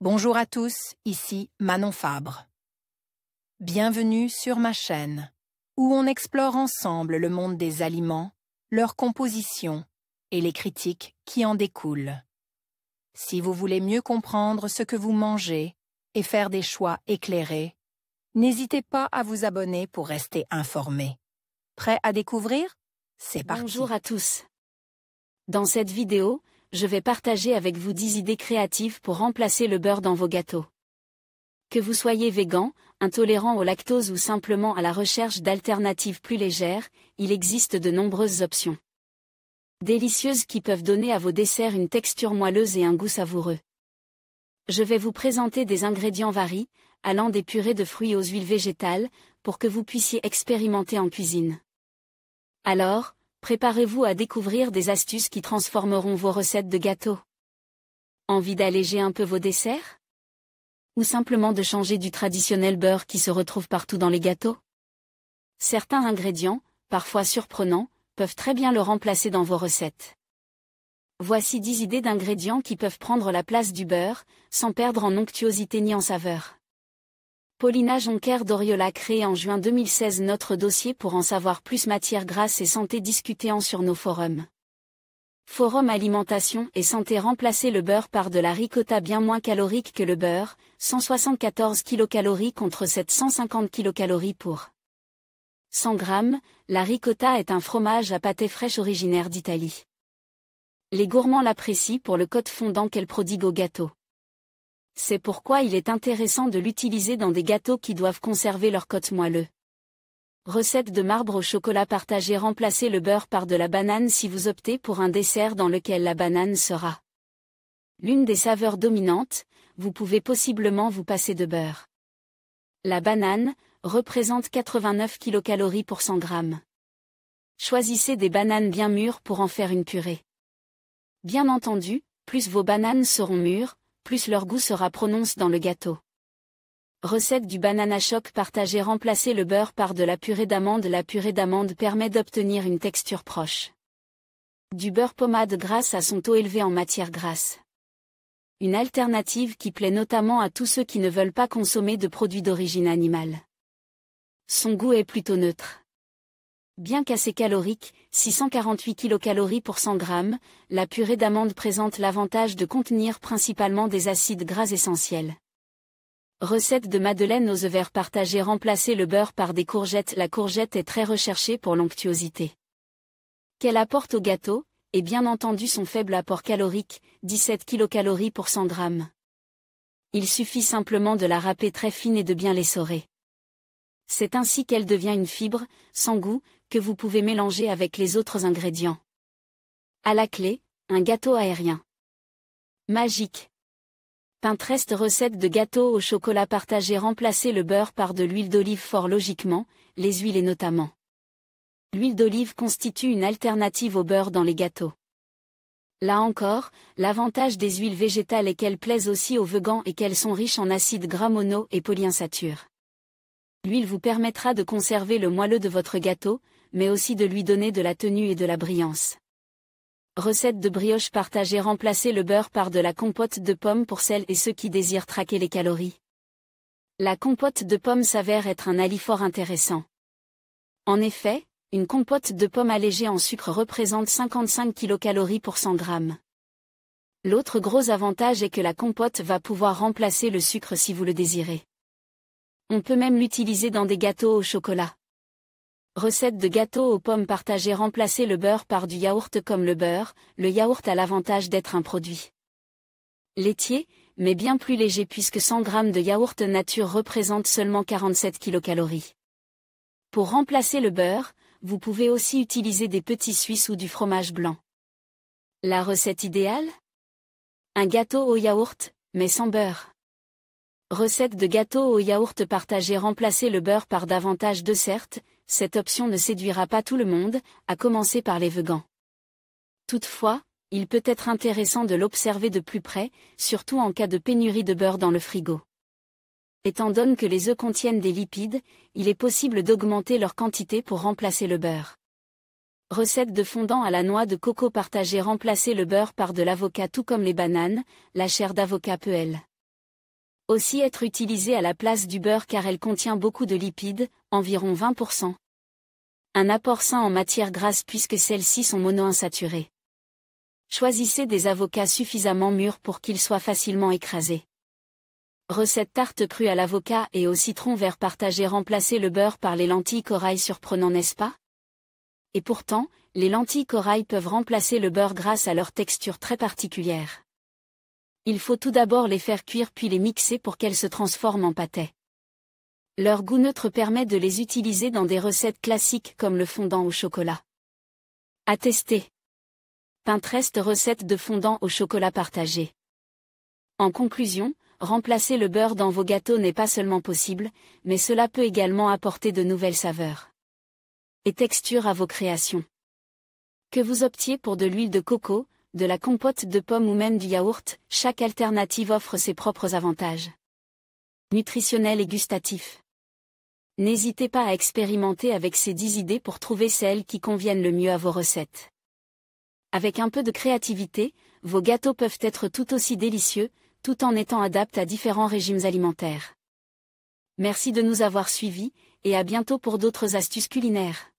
Bonjour à tous, ici Manon Fabre. Bienvenue sur ma chaîne, où on explore ensemble le monde des aliments, leur composition et les critiques qui en découlent. Si vous voulez mieux comprendre ce que vous mangez et faire des choix éclairés, n'hésitez pas à vous abonner pour rester informé. Prêt à découvrir? C'est parti. Bonjour à tous. Dans cette vidéo, je vais partager avec vous 10 idées créatives pour remplacer le beurre dans vos gâteaux. Que vous soyez végan, intolérant au lactose ou simplement à la recherche d'alternatives plus légères, il existe de nombreuses options. Délicieuses qui peuvent donner à vos desserts une texture moelleuse et un goût savoureux. Je vais vous présenter des ingrédients variés, allant des purées de fruits aux huiles végétales, pour que vous puissiez expérimenter en cuisine. Alors, préparez-vous à découvrir des astuces qui transformeront vos recettes de gâteaux. Envie d'alléger un peu vos desserts? Ou simplement de changer du traditionnel beurre qui se retrouve partout dans les gâteaux? Certains ingrédients, parfois surprenants, peuvent très bien le remplacer dans vos recettes. Voici 10 idées d'ingrédients qui peuvent prendre la place du beurre, sans perdre en onctuosité ni en saveur. Paulina Jonker d'Oriola créé en juin 2016 notre dossier pour en savoir plus matière grasse et santé discuté sur nos forums. Forum alimentation et santé remplacer le beurre par de la ricotta bien moins calorique que le beurre, 174 kcal contre 750 kcal pour 100 g, la ricotta est un fromage à pâté fraîche originaire d'Italie. Les gourmands l'apprécient pour le code fondant qu'elle prodigue au gâteau. C'est pourquoi il est intéressant de l'utiliser dans des gâteaux qui doivent conserver leur côte moelleux. Recette de marbre au chocolat partagé. Remplacez le beurre par de la banane si vous optez pour un dessert dans lequel la banane sera l'une des saveurs dominantes, vous pouvez possiblement vous passer de beurre. La banane représente 89 kcal pour 100 g. Choisissez des bananes bien mûres pour en faire une purée. Bien entendu, plus vos bananes seront mûres, plus leur goût sera prononcé dans le gâteau. Recette du banana choc partagé. Remplacez le beurre par de la purée d'amande. La purée d'amande permet d'obtenir une texture proche du beurre pommade grâce à son taux élevé en matière grasse. Une alternative qui plaît notamment à tous ceux qui ne veulent pas consommer de produits d'origine animale. Son goût est plutôt neutre. Bien qu'assez calorique, 648 kcal pour 100 g, la purée d'amande présente l'avantage de contenir principalement des acides gras essentiels. Recette de madeleine aux œufs verts partagée. Remplacez le beurre par des courgettes. La courgette est très recherchée pour l'onctuosité qu'elle apporte au gâteau, et bien entendu son faible apport calorique, 17 kcal pour 100 g. Il suffit simplement de la râper très fine et de bien l'essorer. C'est ainsi qu'elle devient une fibre, sans goût, que vous pouvez mélanger avec les autres ingrédients. À la clé, un gâteau aérien magique. Pinterest recette de gâteau au chocolat partagé. Remplacez le beurre par de l'huile d'olive. Fort logiquement, les huiles et notamment l'huile d'olive constitue une alternative au beurre dans les gâteaux. Là encore, l'avantage des huiles végétales est qu'elles plaisent aussi aux végans et qu'elles sont riches en acides gras mono et polyinsaturés. L'huile vous permettra de conserver le moelleux de votre gâteau, mais aussi de lui donner de la tenue et de la brillance. Recette de brioche partagée. Remplacez le beurre par de la compote de pommes pour celles et ceux qui désirent traquer les calories. La compote de pommes s'avère être un allié fort intéressant. En effet, une compote de pommes allégée en sucre représente 55 kcal pour 100 g. L'autre gros avantage est que la compote va pouvoir remplacer le sucre si vous le désirez. On peut même l'utiliser dans des gâteaux au chocolat. Recette de gâteau aux pommes partagée. Remplacez le beurre par du yaourt. Comme le beurre, le yaourt a l'avantage d'être un produit laitier, mais bien plus léger puisque 100 g de yaourt nature représente seulement 47 kcal. Pour remplacer le beurre, vous pouvez aussi utiliser des petits suisses ou du fromage blanc. La recette idéale? Un gâteau au yaourt, mais sans beurre. Recette de gâteau au yaourt partagé. Remplacez le beurre par davantage de certes, cette option ne séduira pas tout le monde, à commencer par les végans. Toutefois, il peut être intéressant de l'observer de plus près, surtout en cas de pénurie de beurre dans le frigo. Étant donné que les œufs contiennent des lipides, il est possible d'augmenter leur quantité pour remplacer le beurre. Recette de fondant à la noix de coco partagée. Remplacez le beurre par de l'avocat. Tout comme les bananes, la chair d'avocat peut Aussi être utilisée à la place du beurre car elle contient beaucoup de lipides, environ 20%. Un apport sain en matière grasse puisque celles-ci sont monoinsaturées. Choisissez des avocats suffisamment mûrs pour qu'ils soient facilement écrasés. Recette tarte crue à l'avocat et au citron vert partagé. Remplacez le beurre par les lentilles corail, surprenant n'est-ce pas? Et pourtant, les lentilles corail peuvent remplacer le beurre grâce à leur texture très particulière. Il faut tout d'abord les faire cuire puis les mixer pour qu'elles se transforment en pâté. Leur goût neutre permet de les utiliser dans des recettes classiques comme le fondant au chocolat. À tester. Pinterest recette de fondant au chocolat partagé. En conclusion, remplacer le beurre dans vos gâteaux n'est pas seulement possible, mais cela peut également apporter de nouvelles saveurs et textures à vos créations. Que vous optiez pour de l'huile de coco, de la compote de pommes ou même du yaourt, chaque alternative offre ses propres avantages nutritionnels et gustatifs. N'hésitez pas à expérimenter avec ces 10 idées pour trouver celles qui conviennent le mieux à vos recettes. Avec un peu de créativité, vos gâteaux peuvent être tout aussi délicieux, tout en étant adaptés à différents régimes alimentaires. Merci de nous avoir suivis, et à bientôt pour d'autres astuces culinaires.